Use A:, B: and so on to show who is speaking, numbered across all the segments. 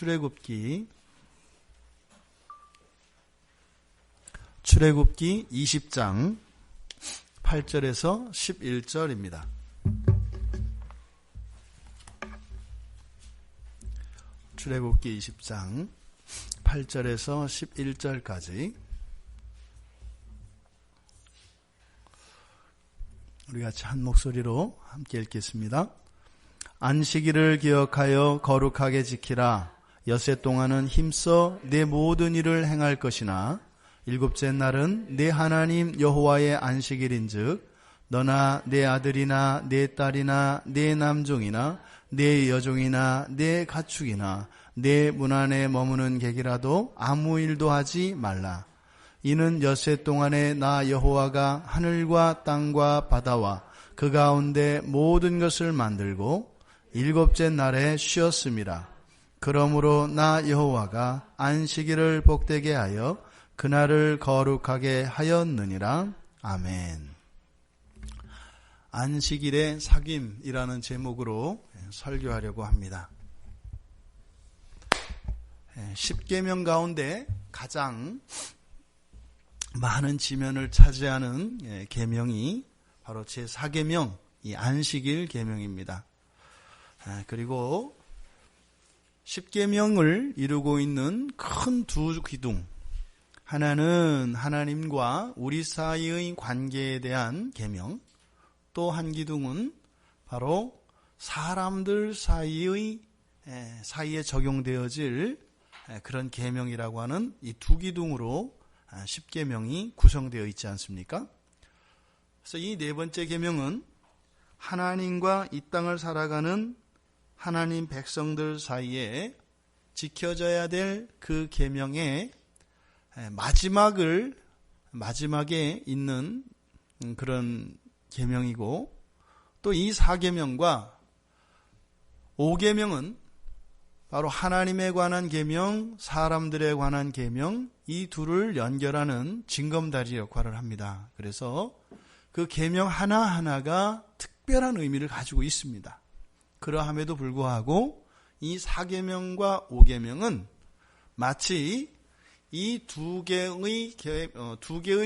A: 출애굽기 20장 8절에서 11절입니다. 출애굽기 20장 8절에서 11절까지 우리 같이 한 목소리로 함께 읽겠습니다. 안식일을 기억하여 거룩하게 지키라. 엿새 동안은 힘써 내 모든 일을 행할 것이나 일곱째 날은 내 하나님 여호와의 안식일인즉 너나 내 아들이나 내 딸이나 내 남종이나 내 여종이나 내 가축이나 내 문 안에 머무는 객이라도 아무 일도 하지 말라. 이는 엿새 동안에 나 여호와가 하늘과 땅과 바다와 그 가운데 모든 것을 만들고 일곱째 날에 쉬었음이라. 그러므로 나 여호와가 안식일을 복되게 하여 그날을 거룩하게 하였느니라. 아멘. 안식일의 사귐이라는 제목으로 설교하려고 합니다. 10계명 가운데 가장 많은 지면을 차지하는 계명이 바로 제4계명, 이 안식일 계명입니다. 그리고 10계명을 이루고 있는 큰 두 기둥, 하나는 하나님과 우리 사이의 관계에 대한 계명, 또 한 기둥은 바로 사람들 사이에 적용되어질 그런 계명이라고 하는 이 두 기둥으로 10계명이 구성되어 있지 않습니까? 그래서 이 네 번째 계명은 하나님과 이 땅을 살아가는 하나님 백성들 사이에 지켜져야 될 그 계명의 마지막에 있는 그런 계명이고, 또 이 4계명과 5계명은 바로 하나님에 관한 계명, 사람들에 관한 계명, 이 둘을 연결하는 징검다리 역할을 합니다. 그래서 그 계명 하나하나가 특별한 의미를 가지고 있습니다. 그러함에도 불구하고 이 4계명과 5계명은 마치 이 두 개의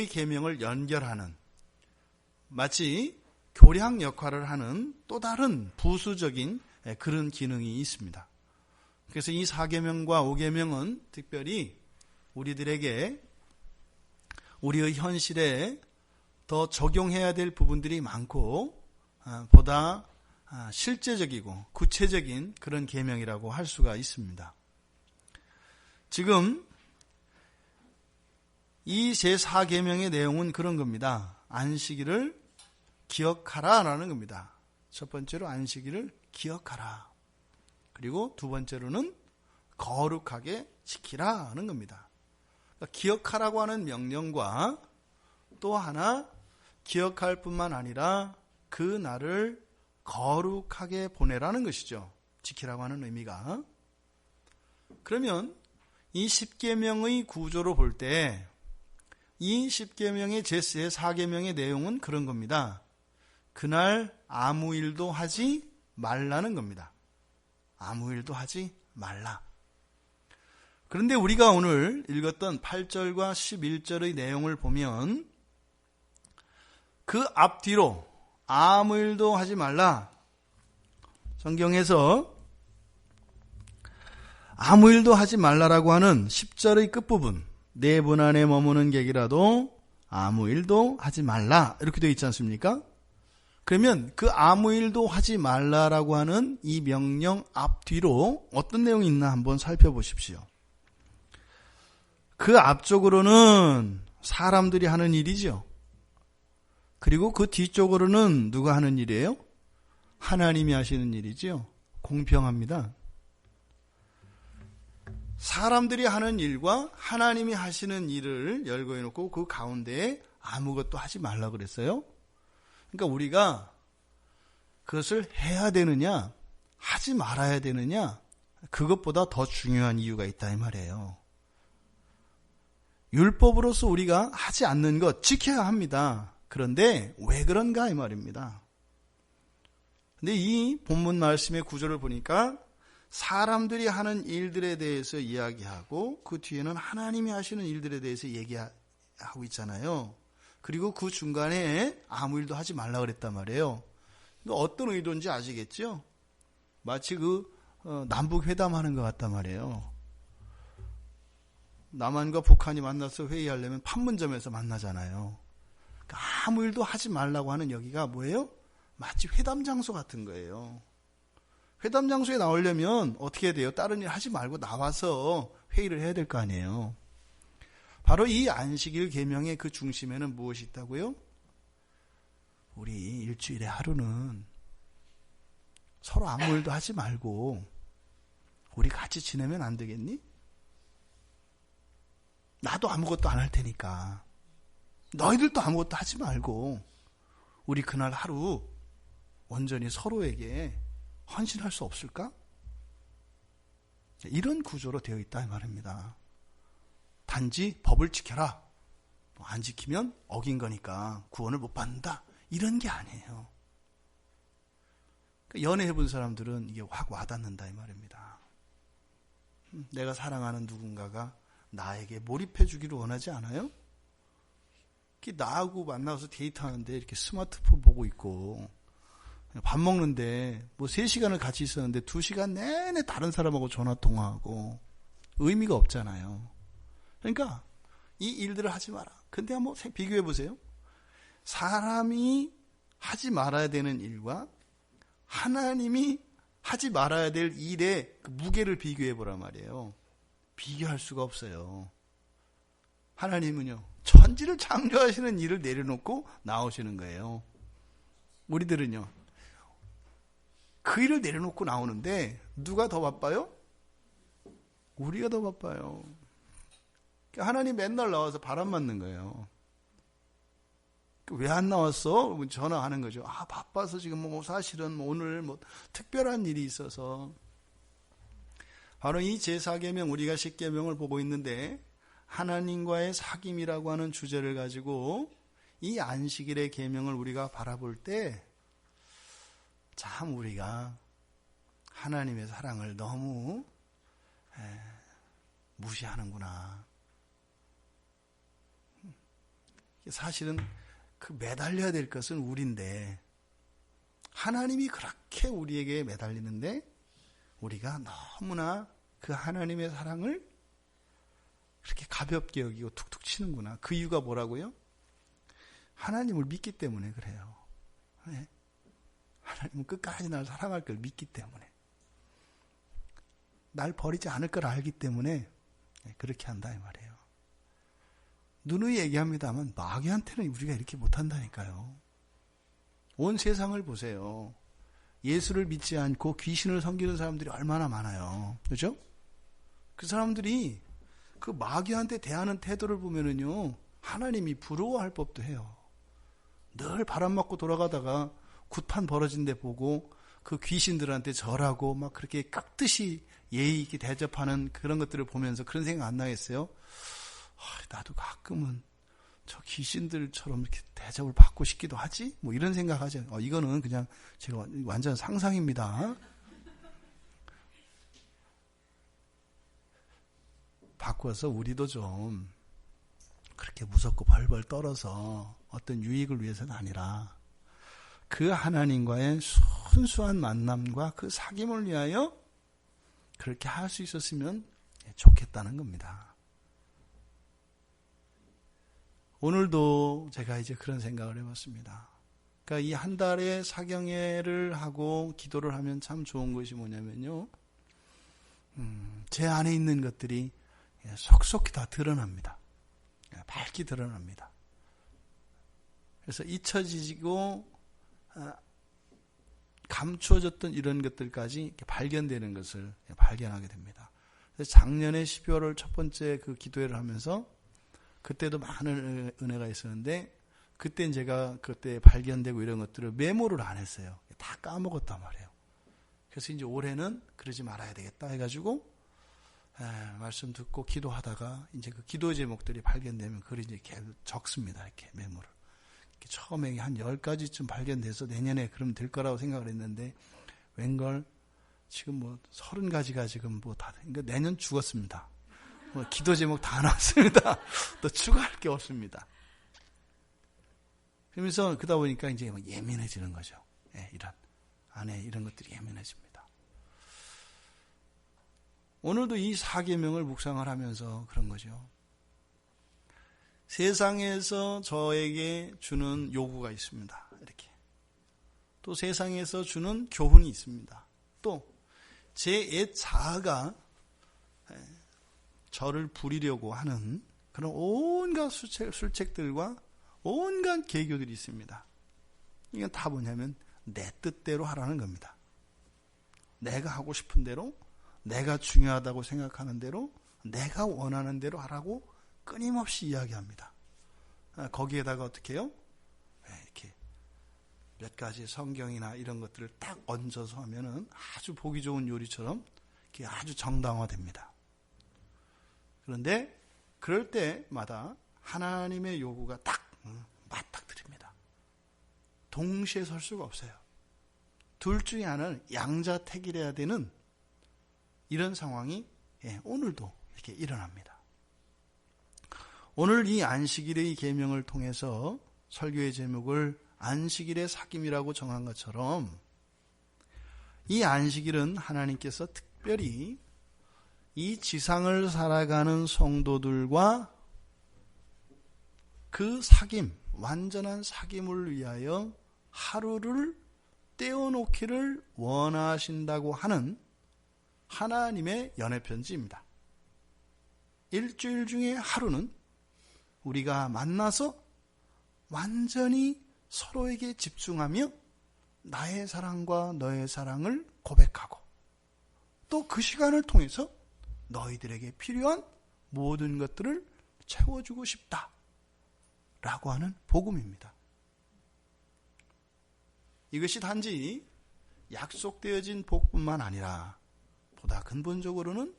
A: 계명을 연결하는, 마치 교량 역할을 하는 또 다른 부수적인 그런 기능이 있습니다. 그래서 이 4계명과 5계명은 특별히 우리들에게 우리의 현실에 더 적용해야 될 부분들이 많고 보다 실제적이고 구체적인 그런 계명이라고 할 수가 있습니다. 지금 이 제4계명의 내용은 그런 겁니다. 안식일을 기억하라라는 겁니다. 첫 번째로 안식일을 기억하라. 그리고 두 번째로는 거룩하게 지키라는 겁니다. 그러니까 기억하라고 하는 명령과 또 하나 기억할 뿐만 아니라 그 날을 거룩하게 보내라는 것이죠. 지키라고 하는 의미가. 그러면 이 10계명의 구조로 볼 때 이 10계명의 제4계명의 내용은 그런 겁니다. 그날 아무 일도 하지 말라는 겁니다. 아무 일도 하지 말라. 그런데 우리가 오늘 읽었던 8절과 11절의 내용을 보면 그 앞뒤로 아무 일도 하지 말라. 성경에서 아무 일도 하지 말라라고 하는 10절의 끝부분, 내 문 안에 머무는 객이라도 아무 일도 하지 말라 이렇게 되어 있지 않습니까? 그러면 그 아무 일도 하지 말라라고 하는 이 명령 앞뒤로 어떤 내용이 있나 한번 살펴보십시오. 그 앞쪽으로는 사람들이 하는 일이죠. 그리고 그 뒤쪽으로는 누가 하는 일이에요? 하나님이 하시는 일이죠. 공평합니다. 사람들이 하는 일과 하나님이 하시는 일을 열고 해놓고 그 가운데에 아무것도 하지 말라 그랬어요. 그러니까 우리가 그것을 해야 되느냐 하지 말아야 되느냐, 그것보다 더 중요한 이유가 있다 이 말이에요. 율법으로서 우리가 하지 않는 것 지켜야 합니다. 그런데 왜 그런가 이 말입니다. 근데 이 본문 말씀의 구조를 보니까 사람들이 하는 일들에 대해서 이야기하고 그 뒤에는 하나님이 하시는 일들에 대해서 얘기하고 있잖아요. 그리고 그 중간에 아무 일도 하지 말라 그랬단 말이에요. 어떤 의도인지 아시겠죠? 마치 남북 회담하는 것 같단 말이에요. 남한과 북한이 만나서 회의하려면 판문점에서 만나잖아요. 그러니까 아무 일도 하지 말라고 하는 여기가 뭐예요? 마치 회담 장소 같은 거예요. 회담 장소에 나오려면 어떻게 해야 돼요? 다른 일 하지 말고 나와서 회의를 해야 될 거 아니에요. 바로 이 안식일 계명의 그 중심에는 무엇이 있다고요? 우리 일주일에 하루는 서로 아무 일도 하지 말고 우리 같이 지내면 안 되겠니? 나도 아무것도 안 할 테니까 너희들도 아무것도 하지 말고 우리 그날 하루 온전히 서로에게 헌신할 수 없을까? 이런 구조로 되어 있다 이 말입니다. 단지 법을 지켜라. 안 지키면 어긴 거니까 구원을 못 받는다. 이런 게 아니에요. 연애해본 사람들은 이게 확 와닿는다 이 말입니다. 내가 사랑하는 누군가가 나에게 몰입해 주기를 원하지 않아요? 나하고 만나서 데이트하는데 이렇게 스마트폰 보고 있고 밥 먹는데 3시간을 같이 있었는데 2시간 내내 다른 사람하고 전화통화하고 의미가 없잖아요. 그러니까 이 일들을 하지 마라. 근데 한번 비교해 보세요. 사람이 하지 말아야 되는 일과 하나님이 하지 말아야 될 일의 그 무게를 비교해 보란 말이에요. 비교할 수가 없어요. 하나님은요, 천지를 창조하시는 일을 내려놓고 나오시는 거예요. 우리들은요, 그 일을 내려놓고 나오는데 누가 더 바빠요? 우리가 더 바빠요. 하나님 맨날 나와서 바람 맞는 거예요. 왜 안 나왔어? 전화하는 거죠. 바빠서 지금 사실은 오늘 특별한 일이 있어서. 바로 이 제4계명 우리가 10계명을 보고 있는데 하나님과의 사귐이라고 하는 주제를 가지고 이 안식일의 계명을 우리가 바라볼 때 참 우리가 하나님의 사랑을 너무 무시하는구나. 사실은 그 매달려야 될 것은 우리인데 하나님이 그렇게 우리에게 매달리는데 우리가 너무나 그 하나님의 사랑을 그렇게 가볍게 여기고 툭툭 치는구나. 그 이유가 뭐라고요? 하나님을 믿기 때문에 그래요. 네? 하나님은 끝까지 날 사랑할 걸 믿기 때문에 날 버리지 않을 걸 알기 때문에 그렇게 한다 이 말이에요. 누누이 얘기합니다만 마귀한테는 우리가 이렇게 못한다니까요. 온 세상을 보세요. 예수를 믿지 않고 귀신을 섬기는 사람들이 얼마나 많아요. 그렇죠? 그 사람들이 그 마귀한테 대하는 태도를 보면은요, 하나님이 부러워할 법도 해요. 늘 바람 맞고 돌아가다가 굿판 벌어진 데 보고 그 귀신들한테 절하고 막 그렇게 깍듯이 예의 있게 대접하는 그런 것들을 보면서 그런 생각 안 나겠어요? 나도 가끔은 저 귀신들처럼 이렇게 대접을 받고 싶기도 하지? 이런 생각하죠. 이거는 그냥 제가 완전 상상입니다. 바꿔서 우리도 좀 그렇게 무섭고 벌벌 떨어서 어떤 유익을 위해서는 아니라 그 하나님과의 순수한 만남과 그 사귐을 위하여 그렇게 할 수 있었으면 좋겠다는 겁니다. 오늘도 제가 이제 그런 생각을 해봤습니다. 그러니까 이 한 달에 사경회를 하고 기도를 하면 참 좋은 것이 뭐냐면요. 제 안에 있는 것들이 속속히 다 드러납니다. 밝게 드러납니다. 그래서 잊혀지고 감추어졌던 이런 것들까지 발견되는 것을 발견하게 됩니다. 그래서 작년에 12월 첫 번째 그 기도회를 하면서 그때도 많은 은혜가 있었는데 그때 제가 그때 발견되고 이런 것들을 메모를 안 했어요. 다 까먹었단 말이에요. 그래서 이제 올해는 그러지 말아야 되겠다 해가지고 말씀 듣고 기도하다가 이제 그 기도 제목들이 발견되면 그걸 이제 계속 적습니다. 이렇게 메모를. 이렇게 처음에 한 10가지쯤 발견돼서 내년에 그럼 될 거라고 생각을 했는데 웬걸 지금 뭐 30가지가 지금 뭐 다, 그러니까 내년 죽었습니다. 뭐 기도 제목 다 나왔습니다. 또 추가할 게 없습니다. 그러면서 그러다 보니까 이제 예민해지는 거죠. 예, 이런 안에 이런 것들이 예민해집니다. 오늘도 이 4계명을 묵상을 하면서 그런 거죠. 세상에서 저에게 주는 요구가 있습니다. 이렇게. 또 세상에서 주는 교훈이 있습니다. 또 제 옛 자아가 저를 부리려고 하는 그런 온갖 술책들과 온갖 계교들이 있습니다. 이건 다 뭐냐면 내 뜻대로 하라는 겁니다. 내가 하고 싶은 대로, 내가 중요하다고 생각하는 대로, 내가 원하는 대로 하라고 끊임없이 이야기합니다. 거기에다가 어떻게 해요? 이렇게 몇 가지 성경이나 이런 것들을 딱 얹어서 하면은 아주 보기 좋은 요리처럼 이렇게 아주 정당화됩니다. 그런데 그럴 때마다 하나님의 요구가 딱 맞닥뜨립니다. 동시에 설 수가 없어요. 둘 중에 하나는 양자택일해야 되는 이런 상황이 오늘도 이렇게 일어납니다. 오늘 이 안식일의 계명을 통해서 설교의 제목을 안식일의 사귐이라고 정한 것처럼 이 안식일은 하나님께서 특별히 이 지상을 살아가는 성도들과 그 사귐, 완전한 사귐을 위하여 하루를 떼어놓기를 원하신다고 하는 하나님의 연애편지입니다. 일주일 중에 하루는 우리가 만나서 완전히 서로에게 집중하며 나의 사랑과 너의 사랑을 고백하고 또 그 시간을 통해서 너희들에게 필요한 모든 것들을 채워주고 싶다 라고 하는 복음입니다. 이것이 단지 약속되어진 복뿐만 아니라 보다 근본적으로는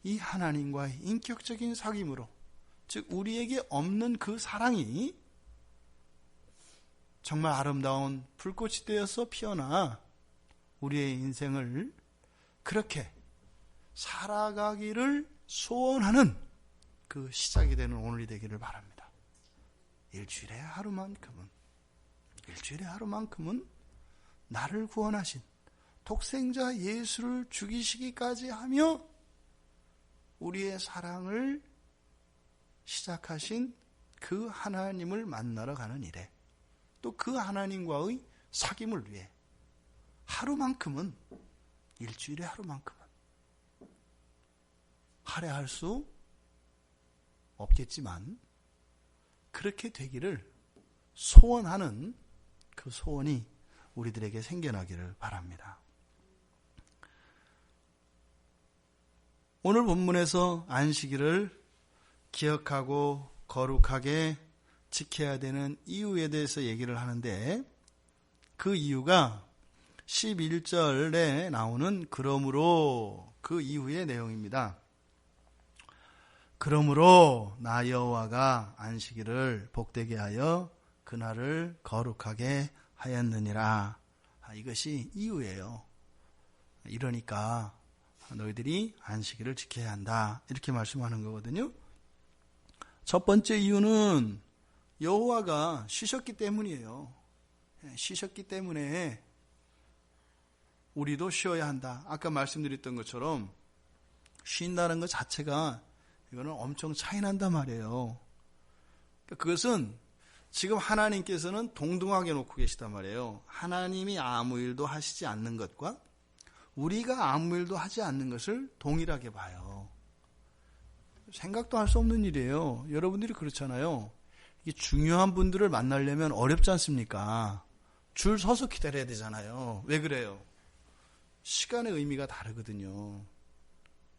A: 이 하나님과의 인격적인 사귐으로, 즉 우리에게 없는 그 사랑이 정말 아름다운 불꽃이 되어서 피어나 우리의 인생을 그렇게 살아가기를 소원하는 그 시작이 되는 오늘이 되기를 바랍니다. 일주일에 하루만큼은 나를 구원하신 독생자 예수를 죽이시기까지 하며 우리의 사랑을 시작하신 그 하나님을 만나러 가는 일에, 또 그 하나님과의 사귐을 위해 하루만큼은, 일주일에 하루만큼은 할애할 수 없겠지만 그렇게 되기를 소원하는 그 소원이 우리들에게 생겨나기를 바랍니다. 오늘 본문에서 안식일을 기억하고 거룩하게 지켜야 되는 이유에 대해서 얘기를 하는데, 그 이유가 11절에 나오는 그러므로, 그 이후의 내용입니다. 그러므로 나 여호와가 안식일을 복되게 하여 그날을 거룩하게 하였느니라. 이것이 이유예요. 이러니까 너희들이 안식일을 지켜야 한다, 이렇게 말씀하는 거거든요. 첫 번째 이유는 여호와가 쉬셨기 때문이에요. 쉬셨기 때문에 우리도 쉬어야 한다. 아까 말씀드렸던 것처럼 쉰다는 것 자체가 이거는 엄청 차이 난단 말이에요. 그것은 지금 하나님께서는 동등하게 놓고 계시단 말이에요. 하나님이 아무 일도 하시지 않는 것과 우리가 아무 일도 하지 않는 것을 동일하게 봐요. 생각도 할 수 없는 일이에요. 여러분들이 그렇잖아요. 이게 중요한 분들을 만나려면 어렵지 않습니까? 줄 서서 기다려야 되잖아요. 왜 그래요? 시간의 의미가 다르거든요.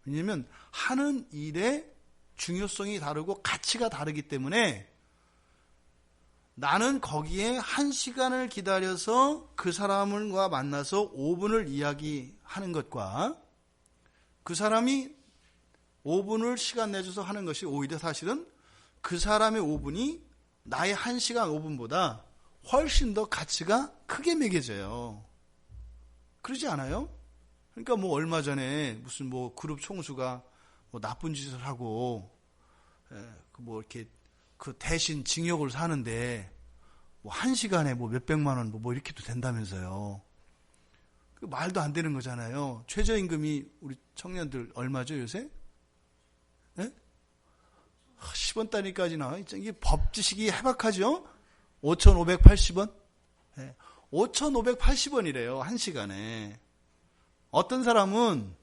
A: 왜냐하면 하는 일의 중요성이 다르고 가치가 다르기 때문에 나는 거기에 1시간을 기다려서 그 사람과 만나서 5분을 이야기하는 것과 그 사람이 5분을 시간 내줘서 하는 것이 오히려 사실은 그 사람의 5분이 나의 1시간 5분보다 훨씬 더 가치가 크게 매겨져요. 그러지 않아요? 그러니까 뭐 얼마 전에 무슨 뭐 그룹 총수가 뭐 나쁜 짓을 하고 뭐 이렇게 그 대신 징역을 사는데 뭐 1시간에 뭐 몇백만 원 뭐 이렇게도 된다면서요. 그 말도 안 되는 거잖아요. 최저임금이 우리 청년들 얼마죠 요새? 10원 단위까지 나와요. 이게 법지식이 해박하죠? 5,580원? 5,580원이래요. 1시간에. 어떤 사람은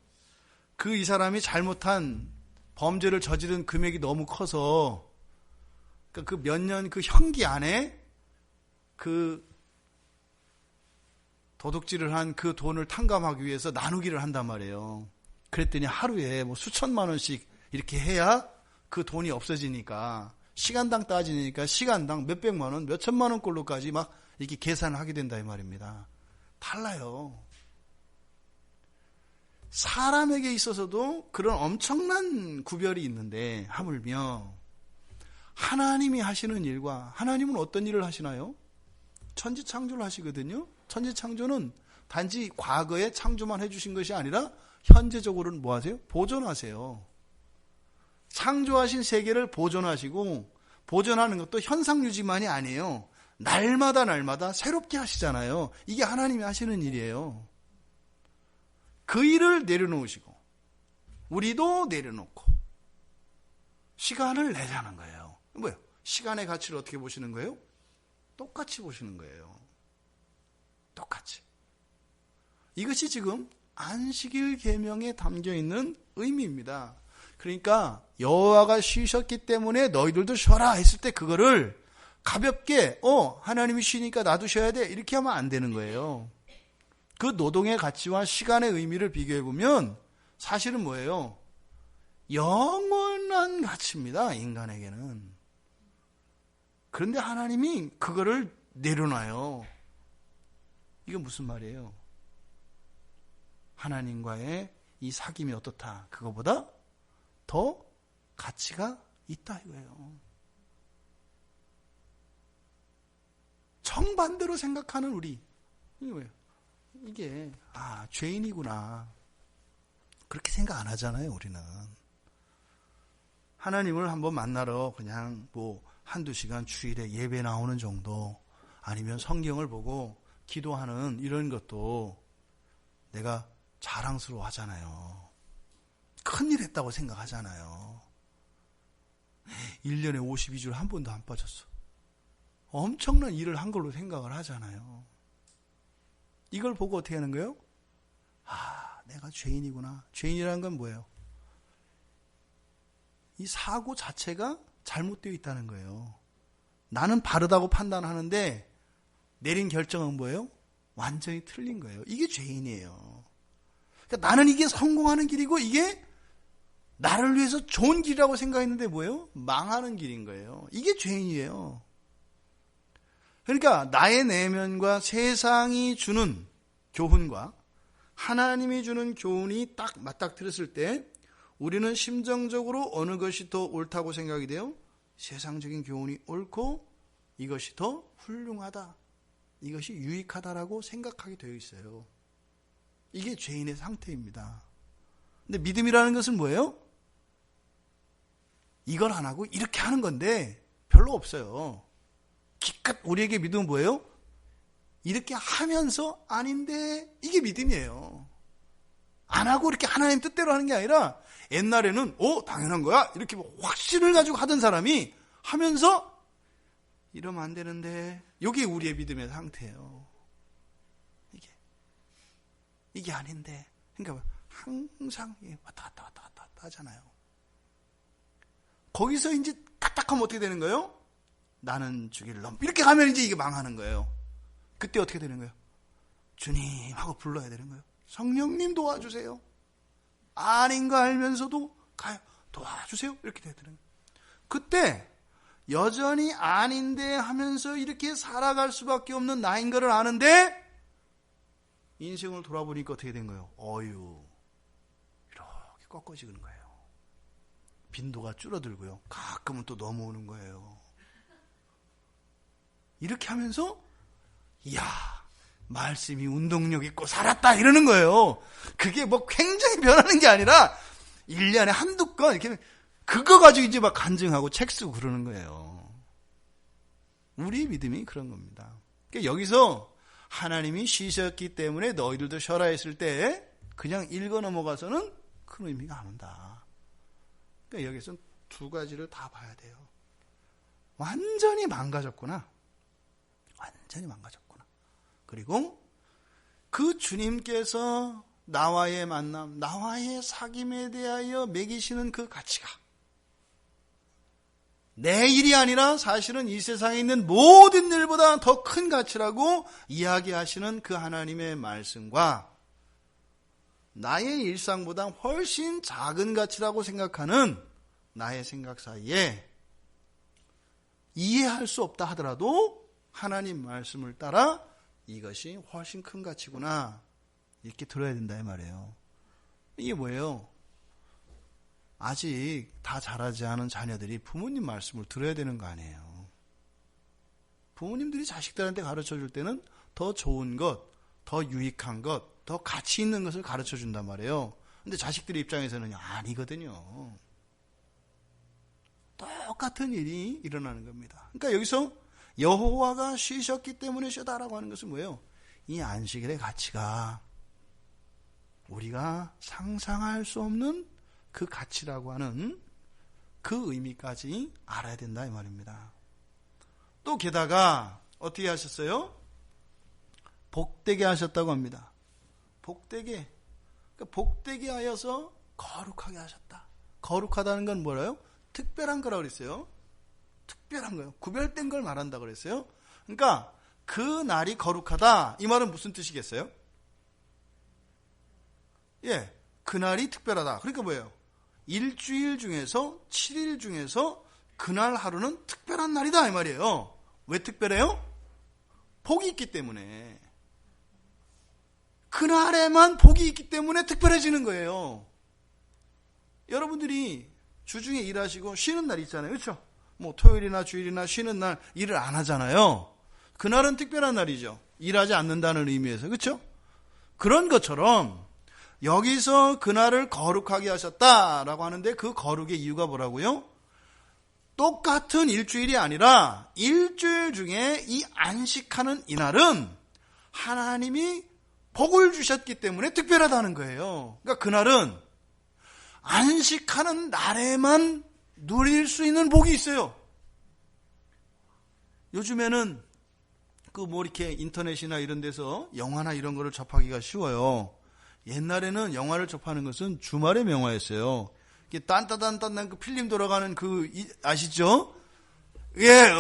A: 이 사람이 잘못한 범죄를 저지른 금액이 너무 커서 그 몇 년 그 형기 안에 그 도둑질을 한 그 돈을 탕감하기 위해서 나누기를 한단 말이에요. 그랬더니 하루에 뭐 수천만 원씩 이렇게 해야 그 돈이 없어지니까 시간당 따지니까 시간당 몇백만 원, 몇천만 원꼴로까지 막 이렇게 계산을 하게 된다 이 말입니다. 달라요. 사람에게 있어서도 그런 엄청난 구별이 있는데 하물며 하나님이 하시는 일과 하나님은 어떤 일을 하시나요? 천지창조를 하시거든요. 천지창조는 단지 과거에 창조만 해주신 것이 아니라 현재적으로는 뭐 하세요? 보존하세요. 창조하신 세계를 보존하시고 보존하는 것도 현상유지만이 아니에요. 날마다 새롭게 하시잖아요. 이게 하나님이 하시는 일이에요. 그 일을 내려놓으시고 우리도 내려놓고 시간을 내자는 거예요. 뭐예요? 시간의 가치를 어떻게 보시는 거예요? 똑같이 보시는 거예요. 똑같이. 이것이 지금 안식일 계명에 담겨 있는 의미입니다. 그러니까 여호와가 쉬셨기 때문에 너희들도 쉬어라 했을 때 그거를 가볍게 하나님이 쉬니까 나도 쉬어야 돼 이렇게 하면 안 되는 거예요. 그 노동의 가치와 시간의 의미를 비교해 보면 사실은 뭐예요? 영원한 가치입니다. 인간에게는. 그런데 하나님이 그거를 내려놔요. 이게 무슨 말이에요? 하나님과의 이 사귐이 어떻다? 그거보다 더 가치가 있다 이거예요. 정반대로 생각하는 우리. 이게 뭐예요? 이게 죄인이구나. 그렇게 생각 안 하잖아요, 우리는. 하나님을 한번 만나러 그냥 뭐 한두 시간 주일에 예배 나오는 정도 아니면 성경을 보고 기도하는 이런 것도 내가 자랑스러워 하잖아요. 큰일 했다고 생각하잖아요. 1년에 52주를 한 번도 안 빠졌어. 엄청난 일을 한 걸로 생각을 하잖아요. 이걸 보고 어떻게 하는 거예요? 내가 죄인이구나. 죄인이라는 건 뭐예요? 이 사고 자체가 잘못되어 있다는 거예요. 나는 바르다고 판단하는데 내린 결정은 뭐예요? 완전히 틀린 거예요. 이게 죄인이에요. 그러니까 나는 이게 성공하는 길이고 이게 나를 위해서 좋은 길이라고 생각했는데 뭐예요? 망하는 길인 거예요. 이게 죄인이에요. 그러니까 나의 내면과 세상이 주는 교훈과 하나님이 주는 교훈이 딱 맞닥뜨렸을 때 우리는 심정적으로 어느 것이 더 옳다고 생각이 돼요? 세상적인 교훈이 옳고 이것이 더 훌륭하다. 이것이 유익하다라고 생각하게 되어 있어요. 이게 죄인의 상태입니다. 근데 믿음이라는 것은 뭐예요? 이걸 안 하고 이렇게 하는 건데 별로 없어요. 기껏 우리에게 믿음은 뭐예요? 이렇게 하면서 아닌데 이게 믿음이에요. 안 하고 이렇게 하나님 뜻대로 하는 게 아니라 옛날에는 당연한 거야 이렇게 확신을 가지고 하던 사람이 하면서 이러면 안 되는데 이게 우리의 믿음의 상태예요. 이게 아닌데 그러니까 항상 왔다 갔다 하잖아요. 거기서 이제 까딱하면 어떻게 되는 거예요? 나는 주기를 이렇게 가면 이제 이게 망하는 거예요. 그때 어떻게 되는 거예요? 주님 하고 불러야 되는 거예요. 성령님 도와주세요. 아닌 거 알면서도 가요. 도와주세요. 이렇게 돼야 되는 거예요. 그때 여전히 아닌데 하면서 이렇게 살아갈 수밖에 없는 나인 거를 아는데 인생을 돌아보니까 어떻게 된 거예요? 이렇게 꺾어지는 거예요. 빈도가 줄어들고요. 가끔은 또 넘어오는 거예요. 이렇게 하면서 말씀이 운동력 있고 살았다 이러는 거예요. 그게 뭐 굉장히 변하는 게 아니라 1년에 한두 건 이렇게 그거 가지고 이제 막 간증하고 책 쓰고 그러는 거예요. 우리 믿음이 그런 겁니다. 그러니까 여기서 하나님이 쉬셨기 때문에 너희들도 쉬어라 했을 때 그냥 읽어 넘어가서는 큰 의미가 안 온다. 그러니까 여기서 두 가지를 다 봐야 돼요. 완전히 망가졌구나. 완전히 망가졌구나. 그리고 그 주님께서 나와의 만남, 나와의 사귐에 대하여 매기시는 그 가치가 내 일이 아니라 사실은 이 세상에 있는 모든 일보다 더 큰 가치라고 이야기하시는 그 하나님의 말씀과 나의 일상보다 훨씬 작은 가치라고 생각하는 나의 생각 사이에 이해할 수 없다 하더라도 하나님 말씀을 따라 이것이 훨씬 큰 가치구나 이렇게 들어야 된다 이 말이에요. 이게 뭐예요? 아직 다 자라지 않은 자녀들이 부모님 말씀을 들어야 되는 거 아니에요. 부모님들이 자식들한테 가르쳐 줄 때는 더 좋은 것, 더 유익한 것, 더 가치 있는 것을 가르쳐 준단 말이에요. 근데 자식들의 입장에서는 아니거든요. 똑같은 일이 일어나는 겁니다. 그러니까 여기서 여호와가 쉬셨기 때문에 쉬다라고 하는 것은 뭐예요? 이 안식일의 가치가 우리가 상상할 수 없는 그 가치라고 하는 그 의미까지 알아야 된다 이 말입니다. 또 게다가 어떻게 하셨어요? 복되게 하셨다고 합니다. 복되게. 그러니까 복되게 하여서 거룩하게 하셨다. 거룩하다는 건 뭐라요? 특별한 거라고 그랬어요. 특별한 거예요. 구별된 걸 말한다고 그랬어요. 그러니까 그 날이 거룩하다. 이 말은 무슨 뜻이겠어요? 예, 그 날이 특별하다. 그러니까 뭐예요? 일주일 중에서 7일 중에서 그날 하루는 특별한 날이다 이 말이에요. 왜 특별해요? 복이 있기 때문에. 그날에만 복이 있기 때문에 특별해지는 거예요. 여러분들이 주중에 일하시고 쉬는 날 있잖아요. 그렇죠? 뭐 토요일이나 주일이나 쉬는 날 일을 안 하잖아요. 그날은 특별한 날이죠. 일하지 않는다는 의미에서. 그렇죠? 그런 것처럼 여기서 그날을 거룩하게 하셨다라고 하는데 그 거룩의 이유가 뭐라고요? 똑같은 일주일이 아니라 일주일 중에 이 안식하는 이날은 하나님이 복을 주셨기 때문에 특별하다는 거예요. 그러니까 그날은 안식하는 날에만 누릴 수 있는 복이 있어요. 요즘에는 그 뭐 이렇게 인터넷이나 이런 데서 영화나 이런 거를 접하기가 쉬워요. 옛날에는 영화를 접하는 것은 주말의 명화였어요. 딴따단딴딴 그 필름 돌아가는 그 아시죠? 예,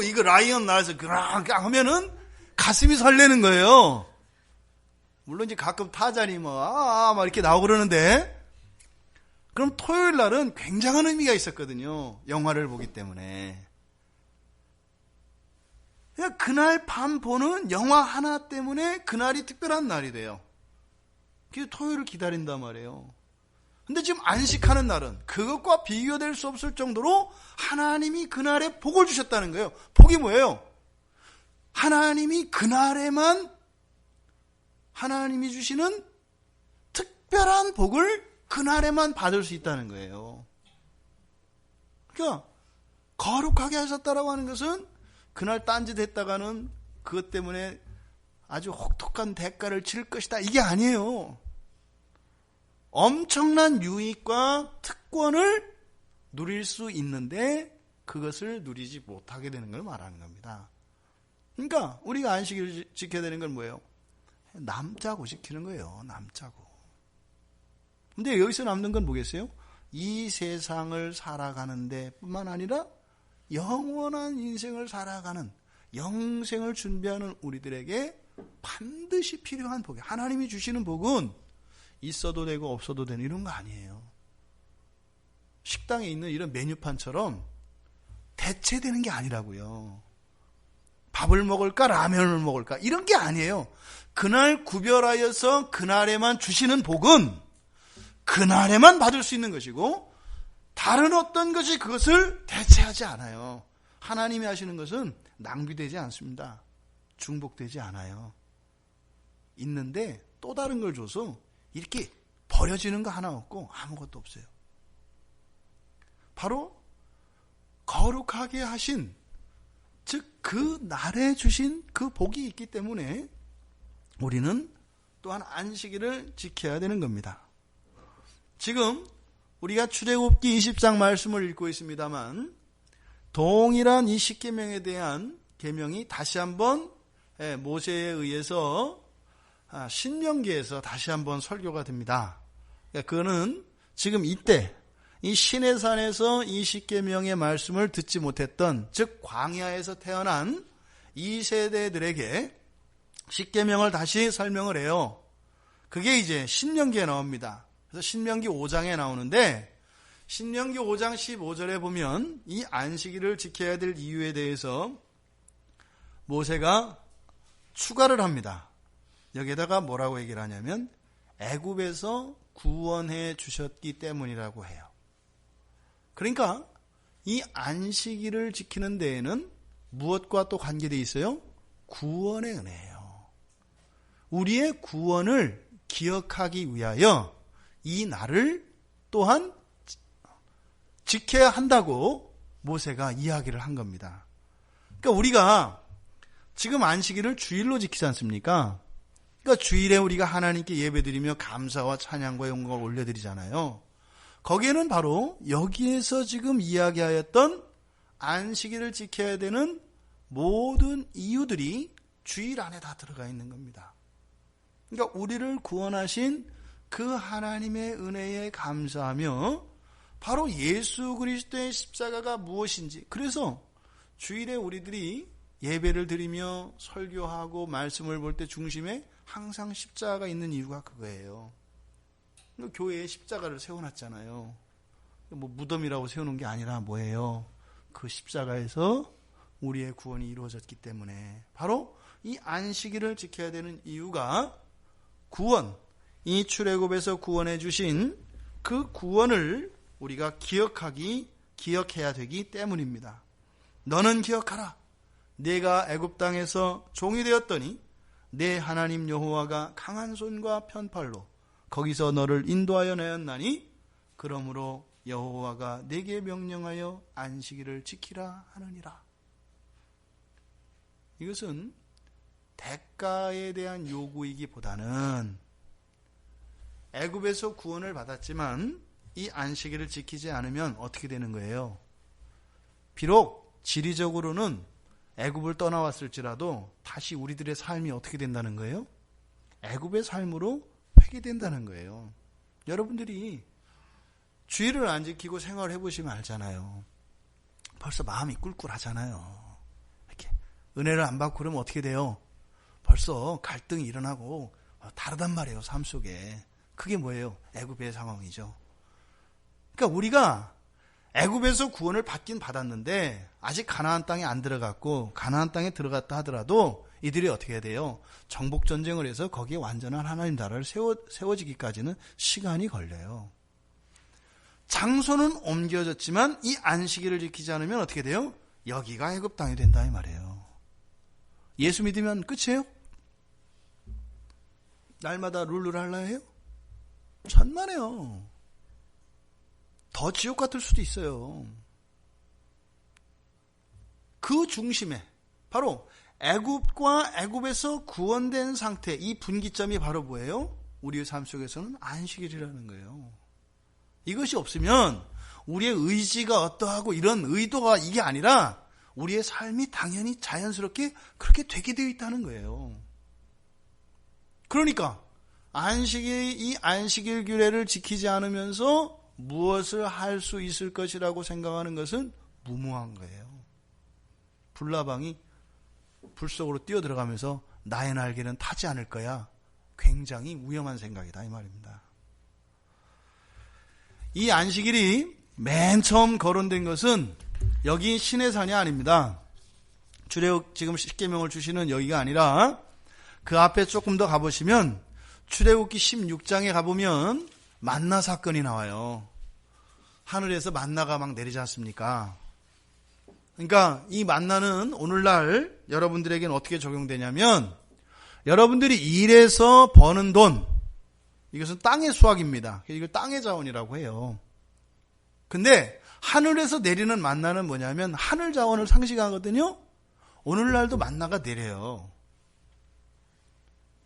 A: 이거 라이언 나와서 그랑 하면은 가슴이 설레는 거예요. 물론 이제 가끔 타잔이 막 이렇게 나오고 그러는데, 그럼 토요일 날은 굉장한 의미가 있었거든요. 영화를 보기 때문에. 그날 밤 보는 영화 하나 때문에 그날이 특별한 날이 돼요. 그래서 토요일을 기다린단 말이에요. 근데 지금 안식하는 날은 그것과 비교될 수 없을 정도로 하나님이 그날에 복을 주셨다는 거예요. 복이 뭐예요? 하나님이 그날에만 하나님이 주시는 특별한 복을 그날에만 받을 수 있다는 거예요. 그러니까 거룩하게 하셨다라고 하는 것은 그날 딴짓했다가는 그것 때문에 아주 혹독한 대가를 치를 것이다. 이게 아니에요. 엄청난 유익과 특권을 누릴 수 있는데 그것을 누리지 못하게 되는 걸 말하는 겁니다. 그러니까 우리가 안식일을 지켜야 되는 건 뭐예요? 남자고 지키는 거예요. 남자고. 근데 여기서 남는 건 뭐겠어요? 이 세상을 살아가는데 뿐만 아니라 영원한 인생을 살아가는 영생을 준비하는 우리들에게 반드시 필요한 복이, 하나님이 주시는 복은 있어도 되고 없어도 되는 이런 거 아니에요. 식당에 있는 이런 메뉴판처럼 대체되는 게 아니라고요. 밥을 먹을까 라면을 먹을까 이런 게 아니에요. 그날 구별하여서 그날에만 주시는 복은 그날에만 받을 수 있는 것이고 다른 어떤 것이 그것을 대체하지 않아요. 하나님이 하시는 것은 낭비되지 않습니다. 중복되지 않아요. 있는데 또 다른 걸 줘서 이렇게 버려지는 거 하나 없고 아무것도 없어요. 바로 거룩하게 하신, 즉 그 날에 주신 그 복이 있기 때문에 우리는 또한 안식일을 지켜야 되는 겁니다. 지금 우리가 출애굽기 20장 말씀을 읽고 있습니다만 동일한 이 십계명에 대한 계명이 다시 한번 모세에 의해서 신명기에서 다시 한번 설교가 됩니다. 그거는 지금 이때 이 시내산에서 이 십계명의 말씀을 듣지 못했던, 즉 광야에서 태어난 이 세대들에게 십계명을 다시 설명을 해요. 그게 이제 신명기에 나옵니다. 그래서 신명기 5장에 나오는데 신명기 5장 15절에 보면 이 안식일을 지켜야 될 이유에 대해서 모세가 추가를 합니다. 여기에다가 뭐라고 얘기를 하냐면 애굽에서 구원해 주셨기 때문이라고 해요. 그러니까 이 안식일을 지키는 데에는 무엇과 또 관계되어 있어요? 구원의 은혜예요. 우리의 구원을 기억하기 위하여 이 날을 또한 지켜야 한다고 모세가 이야기를 한 겁니다. 그러니까 우리가 지금 안식일을 주일로 지키지 않습니까? 그러니까 주일에 우리가 하나님께 예배드리며 감사와 찬양과 영광을 올려드리잖아요. 거기에는 바로 여기에서 지금 이야기하였던 안식일을 지켜야 되는 모든 이유들이 주일 안에 다 들어가 있는 겁니다. 그러니까 우리를 구원하신 그 하나님의 은혜에 감사하며 바로 예수 그리스도의 십자가가 무엇인지, 그래서 주일에 우리들이 예배를 드리며 설교하고 말씀을 볼 때 중심에 항상 십자가가 있는 이유가 그거예요. 교회에 십자가를 세워놨잖아요. 뭐 무덤이라고 세우는 게 아니라 뭐예요? 그 십자가에서 우리의 구원이 이루어졌기 때문에 바로 이 안식일을 지켜야 되는 이유가 구원, 이 출애굽에서 구원해 주신 그 구원을 우리가 기억해야 되기 때문입니다. 너는 기억하라. 내가 애굽 땅에서 종이 되었더니 내 하나님 여호와가 강한 손과 편팔로 거기서 너를 인도하여 내었나니 그러므로 여호와가 내게 명령하여 안식일을 지키라 하느니라. 이것은 대가에 대한 요구이기보다는 애굽에서 구원을 받았지만 이 안식일을 지키지 않으면 어떻게 되는 거예요? 비록 지리적으로는 애굽을 떠나왔을지라도 다시 우리들의 삶이 어떻게 된다는 거예요? 애굽의 삶으로 회귀된다는 거예요. 여러분들이 주일을 안 지키고 생활을 해보시면 알잖아요. 벌써 마음이 꿀꿀하잖아요. 이렇게 은혜를 안 받고 그러면 어떻게 돼요? 벌써 갈등이 일어나고 다르단 말이에요, 삶 속에. 그게 뭐예요? 애굽의 상황이죠. 그러니까 우리가 애굽에서 구원을 받긴 받았는데 아직 가나안 땅에 안 들어갔고, 가나안 땅에 들어갔다 하더라도 이들이 어떻게 해야 돼요? 정복 전쟁을 해서 거기에 완전한 하나님 나라를 세워지기까지는 시간이 걸려요. 장소는 옮겨졌지만 이 안식일을 지키지 않으면 어떻게 돼요? 여기가 애굽 땅이 된다 이 말이에요. 예수 믿으면 끝이에요? 날마다 룰루랄라 해요? 천만에요. 더 지옥 같을 수도 있어요. 그 중심에 바로 애굽과 애굽에서 구원된 상태, 이 분기점이 바로 뭐예요? 우리의 삶 속에서는 안식일이라는 거예요. 이것이 없으면 우리의 의지가 어떠하고 이런 의도가 이게 아니라 우리의 삶이 당연히 자연스럽게 그렇게 되게 되어 있다는 거예요. 그러니까 이 안식일 규례를 지키지 않으면서 무엇을 할 수 있을 것이라고 생각하는 것은 무모한 거예요. 불나방이 불 속으로 뛰어들어가면서 나의 날개는 타지 않을 거야. 굉장히 위험한 생각이다 이 말입니다. 이 안식일이 맨 처음 거론된 것은 여기 시내산이 아닙니다. 출애굽 지금 십계명을 주시는 여기가 아니라 그 앞에 조금 더 가보시면 출애굽기 16장에 가보면 만나 사건이 나와요. 하늘에서 만나가 막 내리지 않습니까? 그러니까 이 만나는 오늘날 여러분들에게는 어떻게 적용되냐면 여러분들이 일해서 버는 돈, 이것은 땅의 수확입니다. 이걸 땅의 자원이라고 해요. 근데 하늘에서 내리는 만나는 뭐냐면 하늘 자원을 상징하거든요. 오늘날도 만나가 내려요.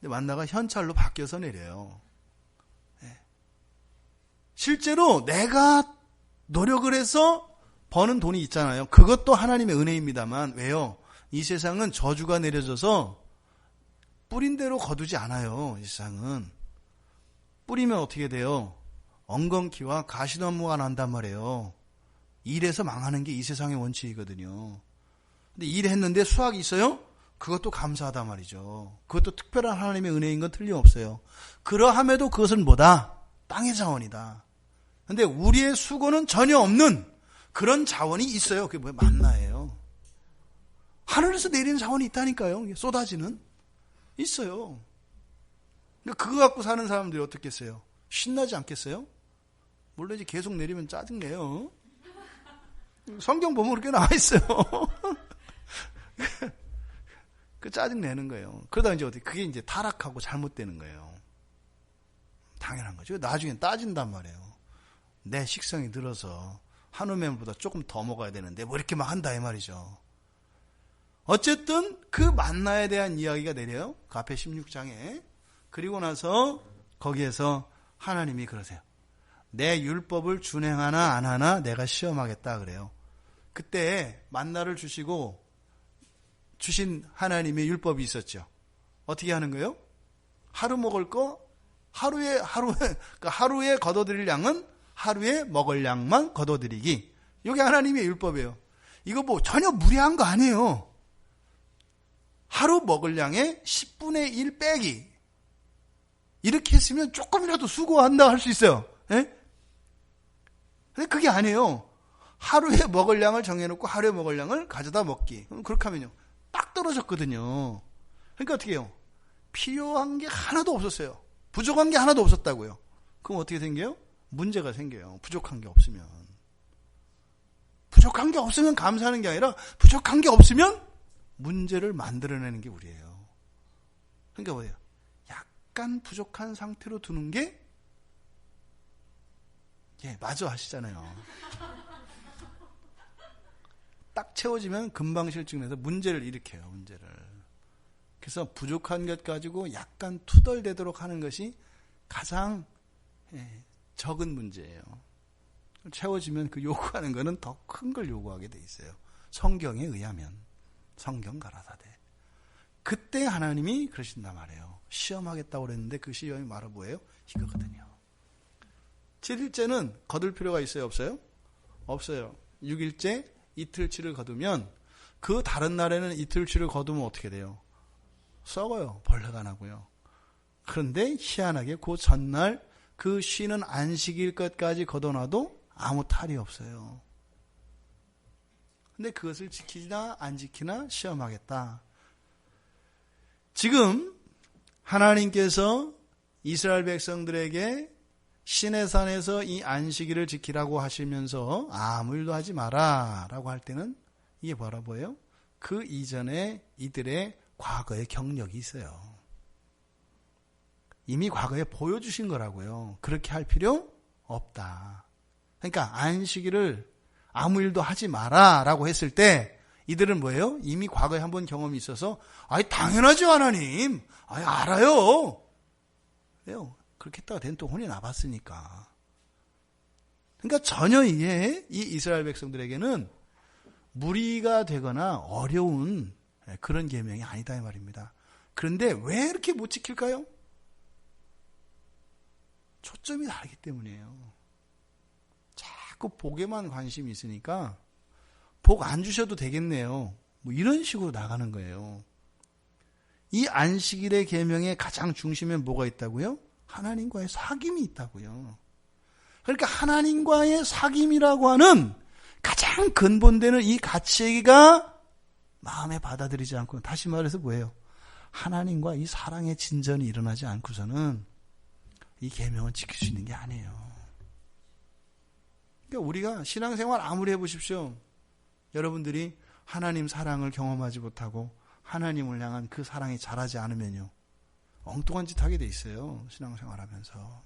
A: 근데 만나가 현찰로 바뀌어서 내려요. 실제로 내가 노력을 해서 버는 돈이 있잖아요. 그것도 하나님의 은혜입니다만 왜요? 이 세상은 저주가 내려져서 뿌린 대로 거두지 않아요. 이 세상은. 뿌리면 어떻게 돼요? 엉겅퀴와 가시덤무가 난단 말이에요. 일해서 망하는 게 이 세상의 원칙이거든요. 근데 일했는데 수확이 있어요? 그것도 감사하다 말이죠. 그것도 특별한 하나님의 은혜인 건 틀림없어요. 그러함에도 그것은 뭐다? 땅의 자원이다. 근데 우리의 수고는 전혀 없는 그런 자원이 있어요. 그게 뭐예요? 만나예요. 하늘에서 내리는 자원이 있다니까요. 쏟아지는. 있어요. 그러니까 그거 갖고 사는 사람들이 어떻겠어요? 신나지 않겠어요? 물론 이제 계속 내리면 짜증내요. 성경 보면 그렇게 나와 있어요. 그 짜증내는 거예요. 그러다 이제 그게 이제 타락하고 잘못되는 거예요. 당연한 거죠. 나중엔 따진단 말이에요. 내 식성이 늘어서 한우면보다 조금 더 먹어야 되는데 뭐 이렇게 막 한다 이 말이죠. 어쨌든 그 만나에 대한 이야기가 내려요. 그 앞에 16장에. 그리고 나서 거기에서 하나님이 그러세요. 내 율법을 준행하나 안 하나 내가 시험하겠다 그래요. 그때 만나를 주시고 주신 하나님의 율법이 있었죠. 어떻게 하는 거예요? 하루 먹을 거 하루에 거둬들일 양은 하루에 먹을 양만 거둬들이기. 이게 하나님의 율법이에요. 이거 뭐 전혀 무리한 거 아니에요. 하루 먹을 양의 10분의 1 빼기. 이렇게 했으면 조금이라도 수고한다 할 수 있어요. 예? 근데 그게 아니에요. 하루에 먹을 양을 정해놓고 하루에 먹을 양을 가져다 먹기. 그럼 그렇게 하면요. 딱 떨어졌거든요. 그러니까 어떻게 해요? 필요한 게 하나도 없었어요. 부족한 게 하나도 없었다고요. 그럼 어떻게 생겨요? 문제가 생겨요. 부족한 게 없으면. 부족한 게 없으면 감사하는 게 아니라 부족한 게 없으면 문제를 만들어내는 게 우리예요. 그러니까 뭐예요? 약간 부족한 상태로 두는 게 맞아 하시잖아요. 딱 채워지면 금방 실증내서 문제를 일으켜요. 문제를. 그래서 부족한 것 가지고 약간 투덜대도록 하는 것이 가장 적은 문제예요. 채워지면 그 요구하는 거는 더 큰 걸 요구하게 돼 있어요. 성경에 의하면. 성경 가라사대. 그때 하나님이 그러신단 말이에요. 시험하겠다고 그랬는데 그 시험이 바로 뭐예요? 이거거든요. 7일째는 거둘 필요가 있어요? 없어요? 없어요. 6일째 이틀치를 거두면 그 다른 날에는 이틀치를 거두면 어떻게 돼요? 썩어요. 벌레가 나고요. 그런데 희한하게 그 전날 그 쉬는 안식일 것까지 걷어놔도 아무 탈이 없어요. 근데 그것을 지키나 안 지키나 시험하겠다. 지금 하나님께서 이스라엘 백성들에게 시내산에서 이 안식일을 지키라고 하시면서 아무 일도 하지 마라 라고 할 때는 이게 뭐예요? 그 이전에 이들의 과거의 경력이 있어요. 이미 과거에 보여주신 거라고요. 그렇게 할 필요 없다. 그러니까 안식일을 아무 일도 하지 마라 라고 했을 때 이들은 뭐예요? 이미 과거에 한번 경험이 있어서 당연하죠 하나님. 알아요. 왜요? 그렇게 했다가 된 또 혼이 나봤으니까. 그러니까 전혀 이 이스라엘 백성들에게는 무리가 되거나 어려운 그런 계명이 아니다 이 말입니다. 그런데 왜 이렇게 못 지킬까요? 초점이 다르기 때문이에요. 자꾸 복에만 관심이 있으니까 복 안 주셔도 되겠네요. 뭐 이런 식으로 나가는 거예요. 이 안식일의 계명의 가장 중심에 뭐가 있다고요? 하나님과의 사귐이 있다고요. 그러니까 하나님과의 사귐이라고 하는 가장 근본되는 이 가치가 마음에 받아들이지 않고, 다시 말해서 뭐예요? 하나님과 이 사랑의 진전이 일어나지 않고서는 이 계명을 지킬 수 있는 게 아니에요. 그러니까 우리가 신앙생활 아무리 해보십시오. 여러분들이 하나님 사랑을 경험하지 못하고 하나님을 향한 그 사랑이 자라지 않으면요, 엉뚱한 짓 하게 돼 있어요. 신앙생활 하면서.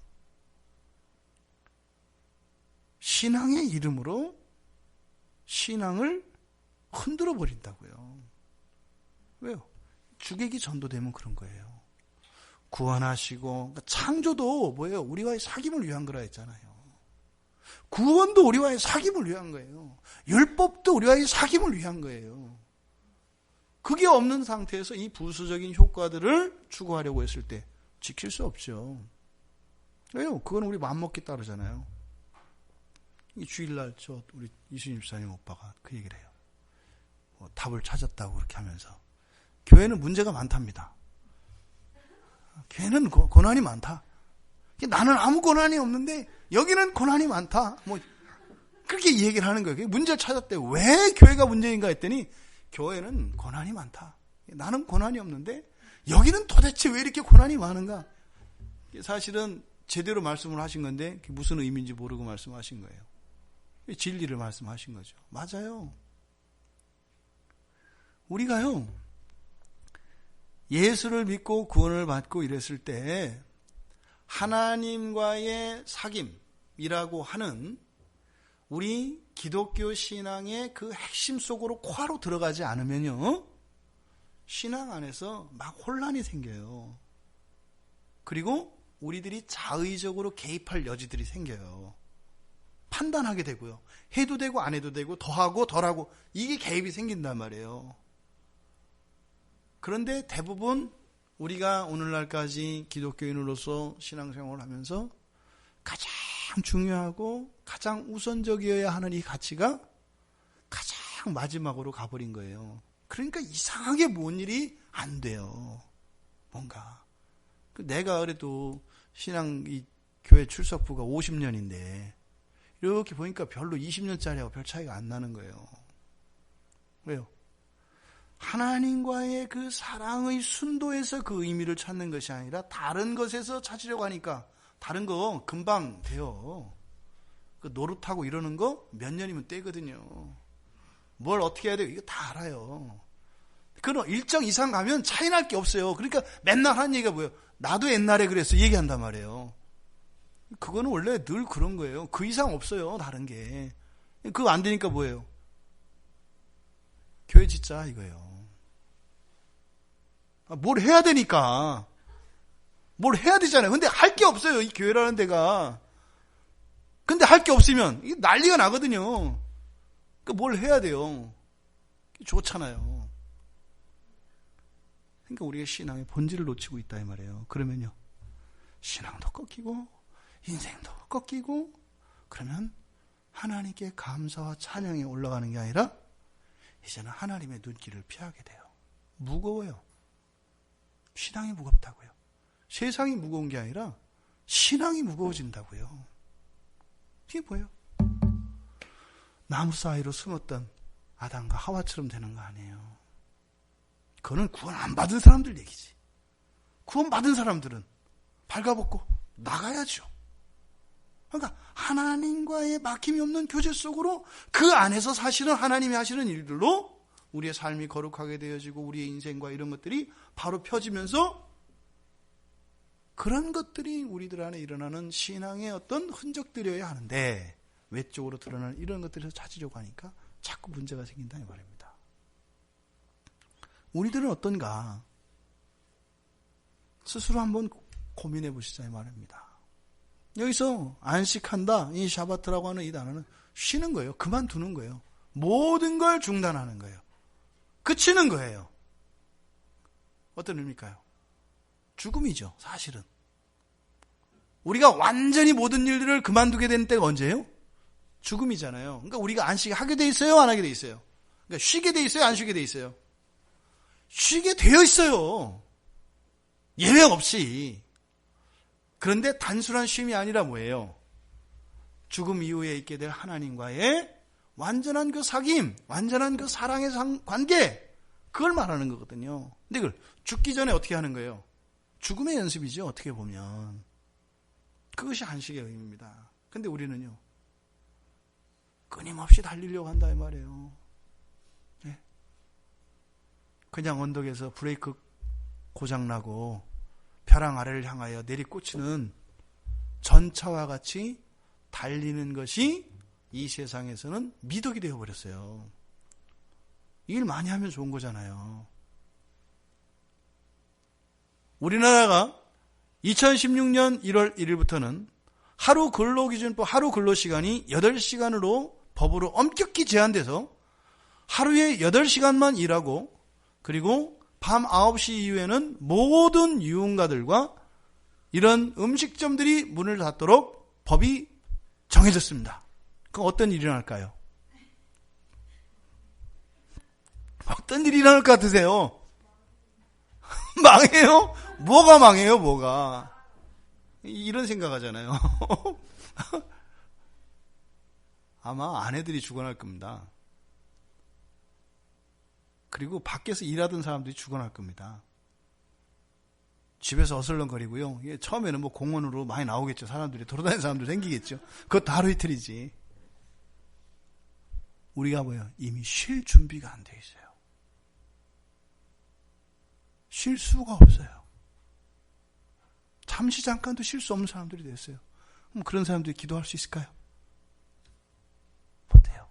A: 신앙의 이름으로 신앙을 흔들어 버린다고요. 왜요? 주객이 전도되면 그런 거예요. 구원하시고, 그러니까 창조도 뭐예요? 우리와의 사귐을 위한 거라 했잖아요. 구원도 우리와의 사귐을 위한 거예요. 율법도 우리와의 사귐을 위한 거예요. 그게 없는 상태에서 이 부수적인 효과들을 추구하려고 했을 때 지킬 수 없죠. 왜요? 그건 우리 맘먹기 따르잖아요. 이 주일날 우리 이순희 집사님 오빠가 그 얘기를 해요. 답을 찾았다고 그렇게 하면서. 교회는 문제가 많답니다. 교회는 고난이 많다. 나는 아무 고난이 없는데 여기는 고난이 많다. 그렇게 얘기를 하는 거예요. 문제를 찾았대. 왜 교회가 문제인가 했더니 교회는 고난이 많다. 나는 고난이 없는데 여기는 도대체 왜 이렇게 고난이 많은가? 사실은 제대로 말씀을 하신 건데 무슨 의미인지 모르고 말씀하신 거예요. 진리를 말씀하신 거죠. 맞아요. 우리가요, 예수를 믿고 구원을 받고 이랬을 때 하나님과의 사귐이라고 하는 우리 기독교 신앙의 그 핵심 속으로 코아로 들어가지 않으면요, 신앙 안에서 막 혼란이 생겨요. 그리고 우리들이 자의적으로 개입할 여지들이 생겨요. 판단하게 되고요. 해도 되고 안 해도 되고 더하고 덜하고 이게 개입이 생긴단 말이에요. 그런데 대부분 우리가 오늘날까지 기독교인으로서 신앙생활을 하면서 가장 중요하고 가장 우선적이어야 하는 이 가치가 가장 마지막으로 가버린 거예요. 그러니까 이상하게 뭔 일이 안 돼요. 뭔가. 내가 그래도 이 교회 출석부가 50년인데 이렇게 보니까 별로 20년짜리하고 별 차이가 안 나는 거예요. 왜요? 하나님과의 그 사랑의 순도에서 그 의미를 찾는 것이 아니라 다른 것에서 찾으려고 하니까 다른 거 금방 돼요. 그 노릇하고 이러는 거 몇 년이면 떼거든요. 뭘 어떻게 해야 돼요? 이거 다 알아요. 그럼 일정 이상 가면 차이 날 게 없어요. 그러니까 맨날 하는 얘기가 뭐예요? 나도 옛날에 그랬어. 얘기한단 말이에요. 그거는 원래 늘 그런 거예요. 그 이상 없어요. 다른 게. 그거 안 되니까 뭐예요? 교회 짓자 이거예요. 뭘 해야 되니까. 뭘 해야 되잖아요. 근데 할 게 없어요. 이 교회라는 데가. 근데 할 게 없으면 이게 난리가 나거든요. 그러니까 뭘 해야 돼요. 좋잖아요. 그러니까 우리가 신앙의 본질을 놓치고 있다 이 말이에요. 그러면요, 신앙도 꺾이고 인생도 꺾이고, 그러면 하나님께 감사와 찬양에 올라가는 게 아니라 이제는 하나님의 눈길을 피하게 돼요. 무거워요. 신앙이 무겁다고요. 세상이 무거운 게 아니라 신앙이 무거워진다고요. 이게 뭐예요? 나무 사이로 숨었던 아담과 하와처럼 되는 거 아니에요. 그거는 구원 안 받은 사람들 얘기지. 구원 받은 사람들은 발가벗고 나가야죠. 그러니까 하나님과의 막힘이 없는 교제 속으로 그 안에서 사실은 하나님이 하시는 일들로 우리의 삶이 거룩하게 되어지고 우리의 인생과 이런 것들이 바로 펴지면서 그런 것들이 우리들 안에 일어나는 신앙의 어떤 흔적들이어야 하는데 외적으로 드러나는 이런 것들에서 찾으려고 하니까 자꾸 문제가 생긴다 이 말입니다. 우리들은 어떤가? 스스로 한번 고민해 보시자 이 말입니다. 여기서 안식한다, 이 샤바트라고 하는 이 단어는 쉬는 거예요. 그만두는 거예요. 모든 걸 중단하는 거예요. 그치는 거예요. 어떤 의미일까요? 죽음이죠, 사실은. 우리가 완전히 모든 일들을 그만두게 되는 때가 언제예요? 죽음이잖아요. 그러니까 우리가 안식하게 돼 있어요, 안 하게 돼 있어요? 그러니까 쉬게 돼 있어요, 안 쉬게 돼 있어요? 쉬게 되어 있어요. 예외 없이. 그런데 단순한 쉼이 아니라 뭐예요? 죽음 이후에 있게 될 하나님과의 완전한 그 사귐, 완전한 그 사랑의 관계, 그걸 말하는 거거든요. 근데 그걸 죽기 전에 어떻게 하는 거예요? 죽음의 연습이죠, 어떻게 보면. 그것이 안식의 의미입니다. 근데 우리는요, 끊임없이 달리려고 한다 이 말이에요. 그냥 언덕에서 브레이크 고장나고 벼랑 아래를 향하여 내리꽂히는 전차와 같이 달리는 것이 이 세상에서는 미덕이 되어버렸어요. 일 많이 하면 좋은 거잖아요. 우리나라가 2016년 1월 1일부터는 하루 근로기준법, 하루 근로시간이 8시간으로 법으로 엄격히 제한돼서 하루에 8시간만 일하고, 그리고 밤 9시 이후에는 모든 유흥가들과 이런 음식점들이 문을 닫도록 법이 정해졌습니다. 그럼 어떤 일이 일어날까요? 어떤 일이 일어날 것 같으세요? 망해요? 뭐가 망해요, 뭐가? 이런 생각하잖아요. 아마 아내들이 죽어날 겁니다. 그리고 밖에서 일하던 사람들이 죽어날 겁니다. 집에서 어슬렁거리고요. 처음에는 뭐 공원으로 많이 나오겠죠. 사람들이, 돌아다니는 사람들 생기겠죠. 그것도 하루 이틀이지. 우리가 뭐요? 이미 쉴 준비가 안 돼 있어요. 쉴 수가 없어요. 잠시 잠깐도 쉴 수 없는 사람들이 됐어요. 그럼 그런 사람들이 기도할 수 있을까요? 못해요.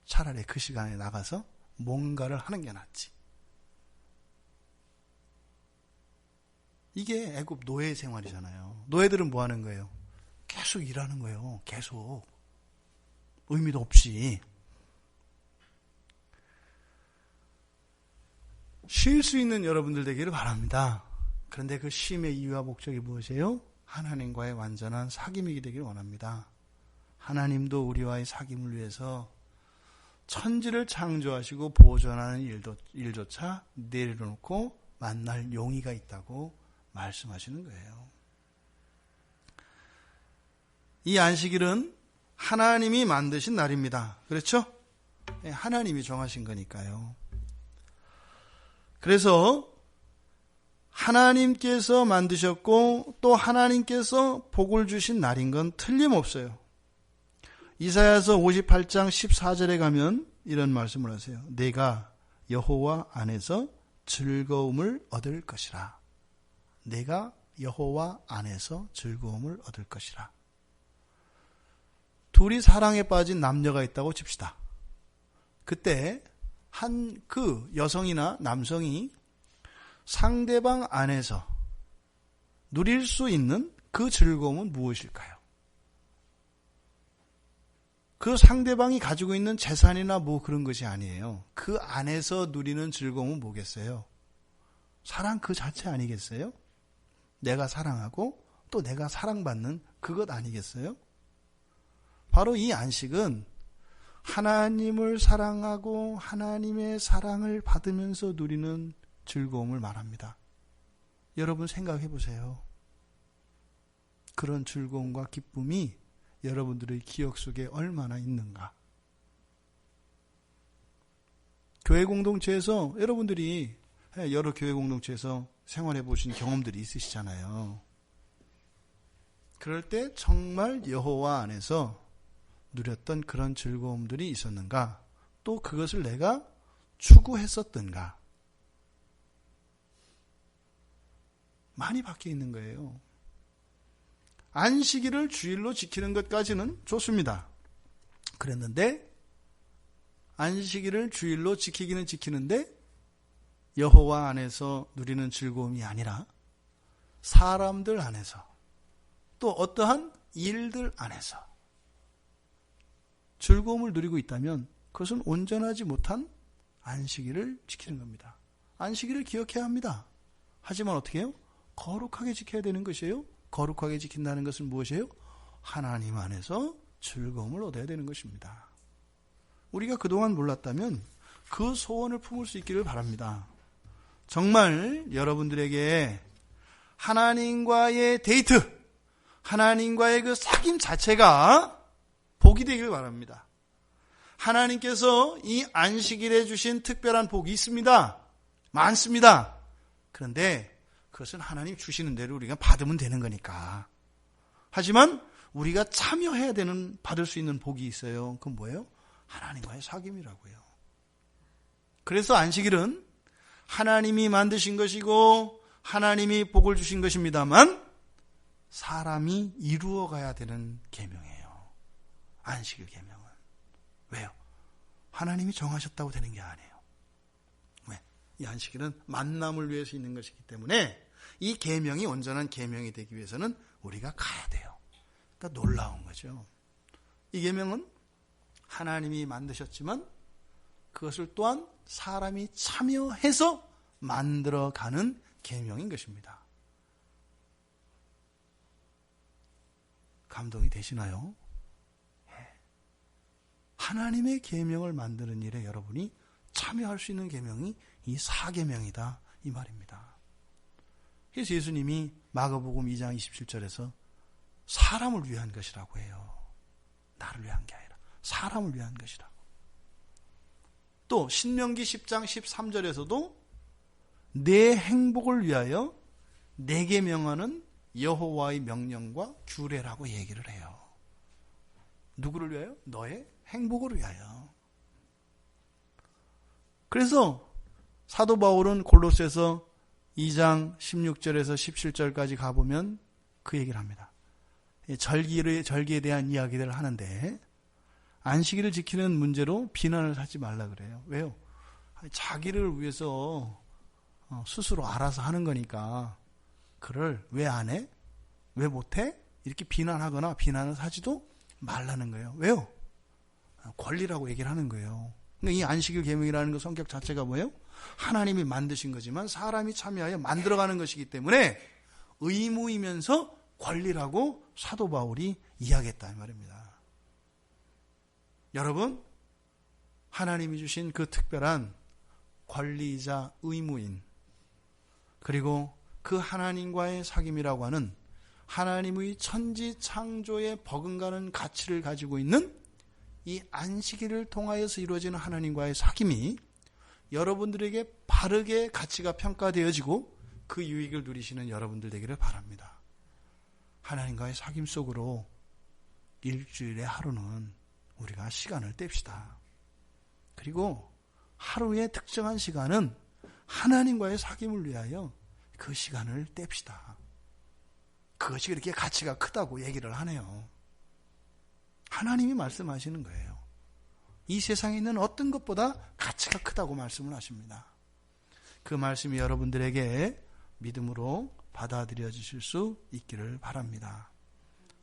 A: 차라리 그 시간에 나가서 뭔가를 하는 게 낫지. 이게 애굽 노예 생활이잖아요. 노예들은 뭐 하는 거예요? 계속 일하는 거예요. 계속. 의미도 없이. 쉴 수 있는 여러분들 되기를 바랍니다. 그런데 그 쉼의 이유와 목적이 무엇이에요? 하나님과의 완전한 사귐이 되기를 원합니다. 하나님도 우리와의 사귐을 위해서 천지를 창조하시고 보존하는 일조차 내려놓고 만날 용의가 있다고 말씀하시는 거예요. 이 안식일은 하나님이 만드신 날입니다. 그렇죠? 하나님이 정하신 거니까요. 그래서 하나님께서 만드셨고 또 하나님께서 복을 주신 날인 건 틀림없어요. 이사야서 58장 14절에 가면 이런 말씀을 하세요. 내가 여호와 안에서 즐거움을 얻을 것이라. 내가 여호와 안에서 즐거움을 얻을 것이라. 둘이 사랑에 빠진 남녀가 있다고 칩시다. 그때 그 여성이나 남성이 상대방 안에서 누릴 수 있는 그 즐거움은 무엇일까요? 그 상대방이 가지고 있는 재산이나 뭐 그런 것이 아니에요. 그 안에서 누리는 즐거움은 뭐겠어요? 사랑 그 자체 아니겠어요? 내가 사랑하고 또 내가 사랑받는 그것 아니겠어요? 바로 이 안식은 하나님을 사랑하고 하나님의 사랑을 받으면서 누리는 즐거움을 말합니다. 여러분 생각해 보세요. 그런 즐거움과 기쁨이 여러분들의 기억 속에 얼마나 있는가. 교회 공동체에서 여러분들이 여러 교회 공동체에서 생활해 보신 경험들이 있으시잖아요. 그럴 때 정말 여호와 안에서 누렸던 그런 즐거움들이 있었는가? 또 그것을 내가 추구했었던가? 많이 바뀌어 있는 거예요. 안식일을 주일로 지키는 것까지는 좋습니다. 그랬는데 안식일을 주일로 지키기는 지키는데 여호와 안에서 누리는 즐거움이 아니라 사람들 안에서 또 어떠한 일들 안에서 즐거움을 누리고 있다면 그것은 온전하지 못한 안식일을 지키는 겁니다. 안식일을 기억해야 합니다. 하지만 어떻게 해요? 거룩하게 지켜야 되는 것이에요. 거룩하게 지킨다는 것은 무엇이에요? 하나님 안에서 즐거움을 얻어야 되는 것입니다. 우리가 그동안 몰랐다면 그 소원을 품을 수 있기를 바랍니다. 정말 여러분들에게 하나님과의 데이트, 하나님과의 그 사귐 자체가 복이 되길 바랍니다. 하나님께서 이 안식일에 주신 특별한 복이 있습니다. 많습니다. 그런데 그것은 하나님 주시는 대로 우리가 받으면 되는 거니까. 하지만 우리가 참여해야 되는, 받을 수 있는 복이 있어요. 그건 뭐예요? 하나님과의 사귐이라고요. 그래서 안식일은 하나님이 만드신 것이고 하나님이 복을 주신 것입니다만 사람이 이루어가야 되는 계명이에요. 안식일 계명은. 왜요? 하나님이 정하셨다고 되는 게 아니에요. 왜? 이 안식일은 만남을 위해서 있는 것이기 때문에 이 계명이 온전한 계명이 되기 위해서는 우리가 가야 돼요. 그러니까 놀라운 거죠. 이 계명은 하나님이 만드셨지만 그것을 또한 사람이 참여해서 만들어가는 계명인 것입니다. 감동이 되시나요? 하나님의 계명을 만드는 일에 여러분이 참여할 수 있는 계명이 이 사계명이다 이 말입니다. 그래서 예수님이 마가복음 2장 27절에서 사람을 위한 것이라고 해요. 나를 위한 게 아니라 사람을 위한 것이라고. 또 신명기 10장 13절에서도 내 행복을 위하여 내게 명하는 여호와의 명령과 규례라고 얘기를 해요. 누구를 위하여? 너의 행복을 위하여. 그래서 사도 바울은 골로새서 2장 16절에서 17절까지 가보면 그 얘기를 합니다. 절기에 대한 이야기들을 하는데 안식일을 지키는 문제로 비난을 하지 말라 그래요. 왜요? 자기를 위해서 스스로 알아서 하는 거니까 그를 왜 안 해? 왜 못해? 이렇게 비난하거나 비난을 하지도 말라는 거예요. 왜요? 권리라고 얘기를 하는 거예요. 그러니까 이 안식일 계명이라는 그 성격 자체가 뭐예요? 하나님이 만드신 거지만 사람이 참여하여 만들어가는 것이기 때문에 의무이면서 권리라고 사도 바울이 이야기했다 이 말입니다. 여러분, 하나님이 주신 그 특별한 권리이자 의무인 그리고 그 하나님과의 사귐이라고 하는 하나님의 천지 창조에 버금가는 가치를 가지고 있는 이 안식일을 통하여서 이루어지는 하나님과의 사귐이 여러분들에게 바르게 가치가 평가되어지고 그 유익을 누리시는 여러분들 되기를 바랍니다. 하나님과의 사귐 속으로 일주일의 하루는 우리가 시간을 뗍시다. 그리고 하루의 특정한 시간은 하나님과의 사귐을 위하여 그 시간을 뗍시다. 그것이 그렇게 가치가 크다고 얘기를 하네요. 하나님이 말씀하시는 거예요. 이 세상에 있는 어떤 것보다 가치가 크다고 말씀을 하십니다. 그 말씀이 여러분들에게 믿음으로 받아들여 주실 수 있기를 바랍니다.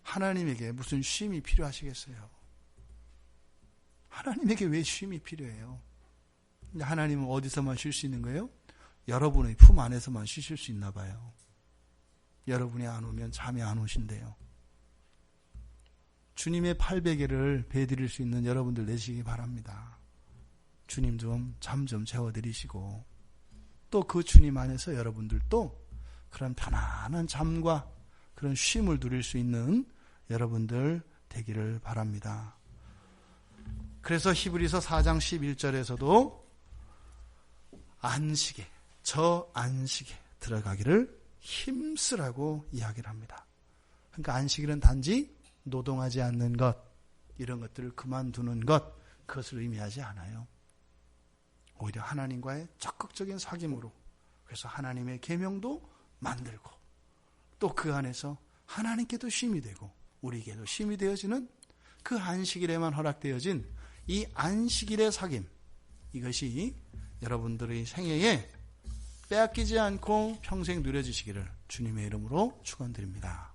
A: 하나님에게 무슨 쉼이 필요하시겠어요? 하나님에게 왜 쉼이 필요해요? 하나님은 어디서만 쉴 수 있는 거예요? 여러분의 품 안에서만 쉬실 수 있나 봐요. 여러분이 안 오면 잠이 안 오신대요. 주님의 800개를 배드릴 수 있는 여러분들 되시기 바랍니다. 주님 좀 잠 좀 재워드리시고 또 그 주님 안에서 여러분들도 그런 편안한 잠과 그런 쉼을 누릴 수 있는 여러분들 되기를 바랍니다. 그래서 히브리서 4장 11절에서도 안식에, 저 안식에 들어가기를 힘쓰라고 이야기를 합니다. 그러니까 안식일은 단지 노동하지 않는 것, 이런 것들을 그만두는 것, 그것을 의미하지 않아요. 오히려 하나님과의 적극적인 사귐으로, 그래서 하나님의 계명도 만들고 또 그 안에서 하나님께도 쉼이 되고 우리에게도 쉼이 되어지는 그 안식일에만 허락되어진 이 안식일의 사귐, 이것이 여러분들의 생애에 빼앗기지 않고 평생 누려지시기를 주님의 이름으로 축원드립니다.